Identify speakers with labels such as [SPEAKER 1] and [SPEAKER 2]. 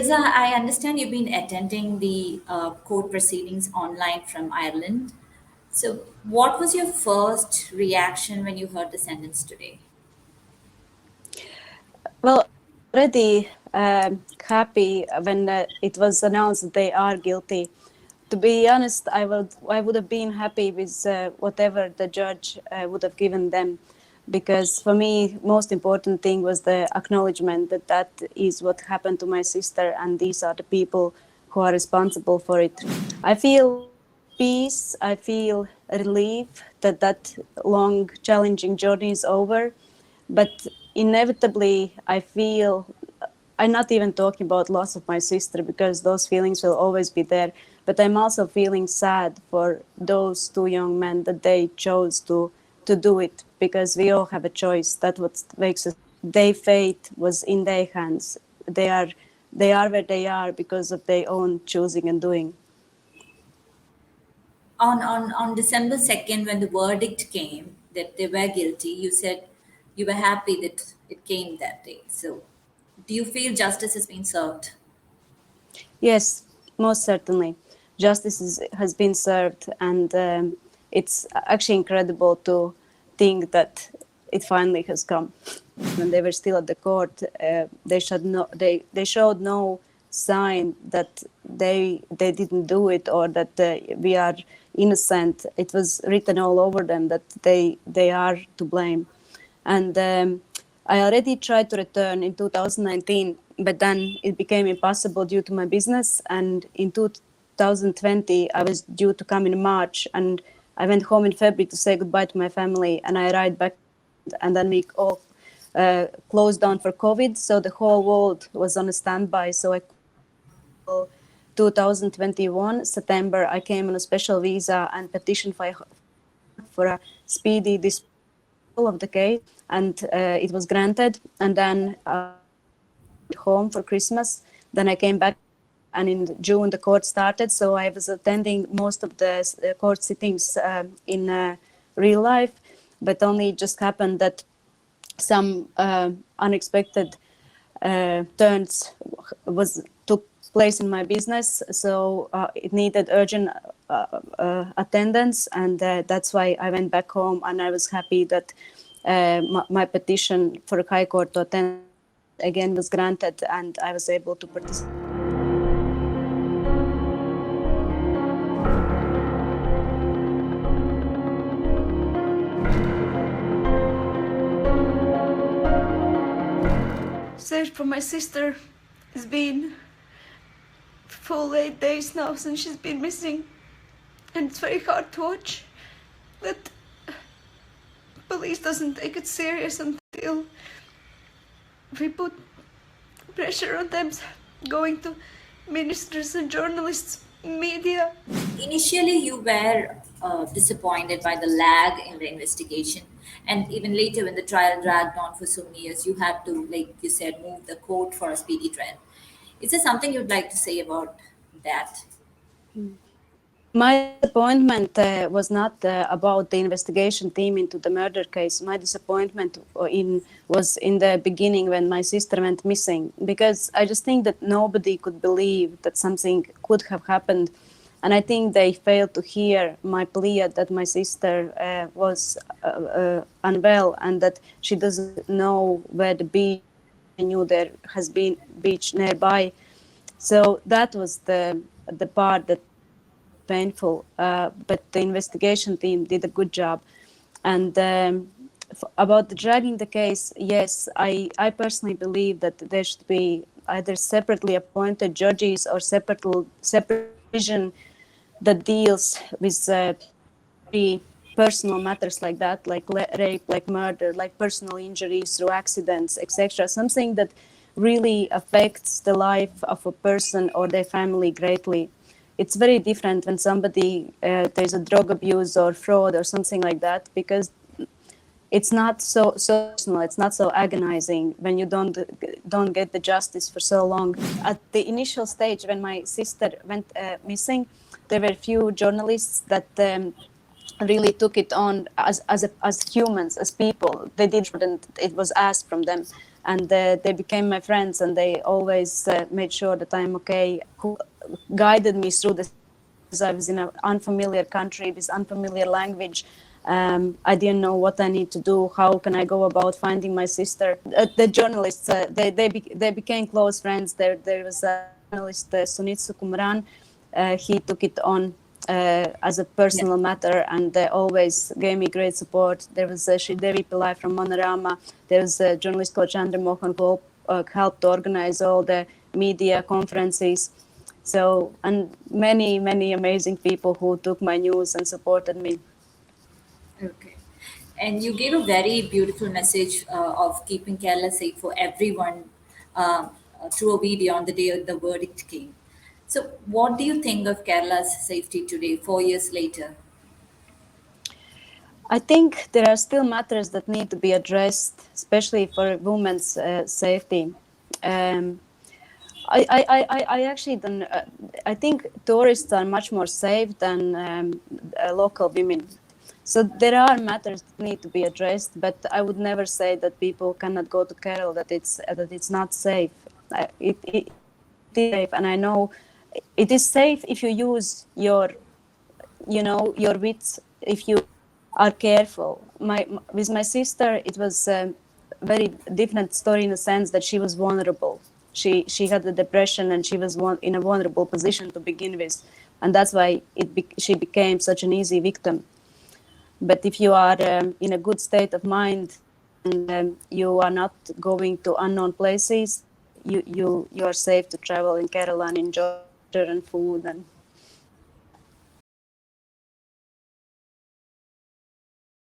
[SPEAKER 1] Ilza, I understand you've been attending the court proceedings online from Ireland. So, what was your first reaction when you heard the sentence today?
[SPEAKER 2] Well, already happy when it was announced that they are guilty. To be honest, I would have been happy with whatever the judge would have given them, because for me, most important thing was the acknowledgement that that is what happened to my sister, and these are the people who are responsible for it. I feel peace. I feel relief that that long, challenging journey is over, but inevitably I feel, I'm not even talking about loss of my sister because those feelings will always be there, but I'm also feeling sad for those two young men that they chose to do it, because we all have a choice. That's what makes us. Their fate was in their hands. They are where they are because of their own choosing and doing.
[SPEAKER 1] On December 2nd, when the verdict came that they were guilty, you said you were happy that it came that day. So, do you feel justice has been served?
[SPEAKER 2] Yes, most certainly. Has been served, and it's actually incredible to think that it finally has come. When they were still at the court, they showed no sign that they didn't do it, or that we are innocent. It was written all over them that they are to blame. And I already tried to return in 2019, but then it became impossible due to my business. And in 2020, I was due to come in March, and I went home in February to say goodbye to my family, and I arrived back, and then we all closed down for COVID, so the whole world was on a standby. So I 2021 September, I came on a special visa and petitioned for a speedy disposal of the case, and it was granted. And then home for Christmas. Then I came back, and in June the court started. So I was attending most of the court sittings in real life, but only it just happened that some unexpected turns took place in my business, so it needed urgent attendance, and that's why I went back home. And I was happy that my petition for a high court to attend again was granted, and I was able to participate.
[SPEAKER 3] Search for my sister has been full 8 days now since she's been missing, and it's very hard to watch that police doesn't take it serious until we put pressure on them, going to ministers and journalists, media.
[SPEAKER 1] Initially, you were disappointed by the lag in the investigation, and even later, when the trial dragged on for so many years, you had to, like you said, move the court for a speedy trial. Is there something you'd like to say about that?
[SPEAKER 2] My disappointment was not about the investigation team into the murder case. My disappointment was in the beginning when my sister went missing, because I just think that nobody could believe that something could have happened. And I think they failed to hear my plea that my sister was unwell, and that she doesn't know where the beach. I knew there has been beach nearby. So that was the part that painful, but the investigation team did a good job. And about the dragging the case, yes, I personally believe that there should be either separately appointed judges or separate division that deals with very personal matters like that, like rape, like murder, like personal injuries through accidents, etc. Something that really affects the life of a person or their family greatly. It's very different when somebody there's a drug abuse or fraud or something like that, because it's not so personal, it's not so agonizing when you don't get the justice for so long. At the initial stage, when my sister went missing, there were few journalists that really took it on as humans, as people. They did, and it was asked from them. and they became my friends, and they always made sure that I'm okay, who guided me through this. I was in an unfamiliar country with unfamiliar language. I didn't know what I need to do. How can I go about finding my sister? The journalists, they became close friends. There was a journalist, Sunitsu Kumran. He took it on as a
[SPEAKER 1] Yeah.
[SPEAKER 2] personal matter, and they always gave me great support. There was Sridevi Pillai from Manorama. There was a journalist called Chandra Mohan who helped organize all the media conferences. So, and many amazing people who took my news and supported me.
[SPEAKER 1] Okay. And you gave a very beautiful message of keeping Kerala safe for everyone through a video on the day the verdict came. So, what do you think of Kerala's safety today, 4 years later?
[SPEAKER 2] I think there are still matters that need to be addressed, especially for women's safety. Um, I actually don't. I think tourists are much more safe than local women. So there are matters that need to be addressed, but I would never say that people cannot go to Kerala, that it's not safe. It is safe, and I know it is safe if you use your wits, if you are careful. With my sister, it was a very different story in the sense that she was vulnerable. She had the depression, and she was in a vulnerable position to begin with, and that's why she became such an easy victim. But if you are in a good state of mind, and you are not going to unknown places, you are safe to travel in Kerala and enjoy nature and food and